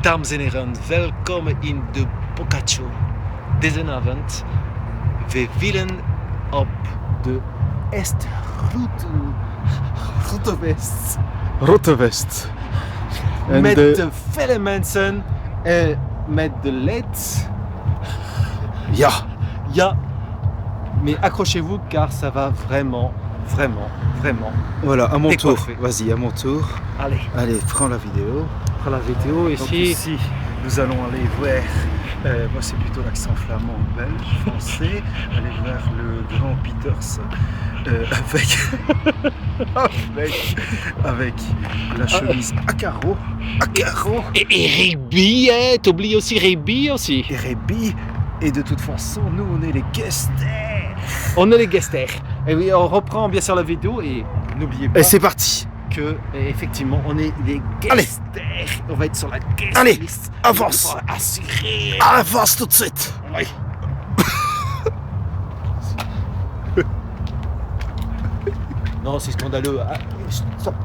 Dames en heren, welkom in de Boccaccio. Deze avond, we willen op de Route West. En met de vele mensen en met de LED. Ja, Ja, mais accrochez-vous car ça va vraiment. voilà, à mon tour. Décoiffé. Vas-y, à mon tour. Allez, Allez, prends la vidéo. pour la vidéo Donc ici. ici, nous allons aller vers, moi c'est plutôt l'accent flamand, belge, français, aller vers le grand Peters avec la chemise à carreaux, Et Rébi, hein, t'oublies aussi Rébi aussi. et rébis. Et de toute façon, nous on est les guests. On est les guesters. Et oui, on reprend bien sûr la vidéo et n'oubliez pas Et c'est parti. que effectivement on est les Allez. guesters. On va être sur la guest Allez, list. avance. Il faut assurer. Avance tout de suite. Oui. Non, c'est scandaleux. Ah, stop.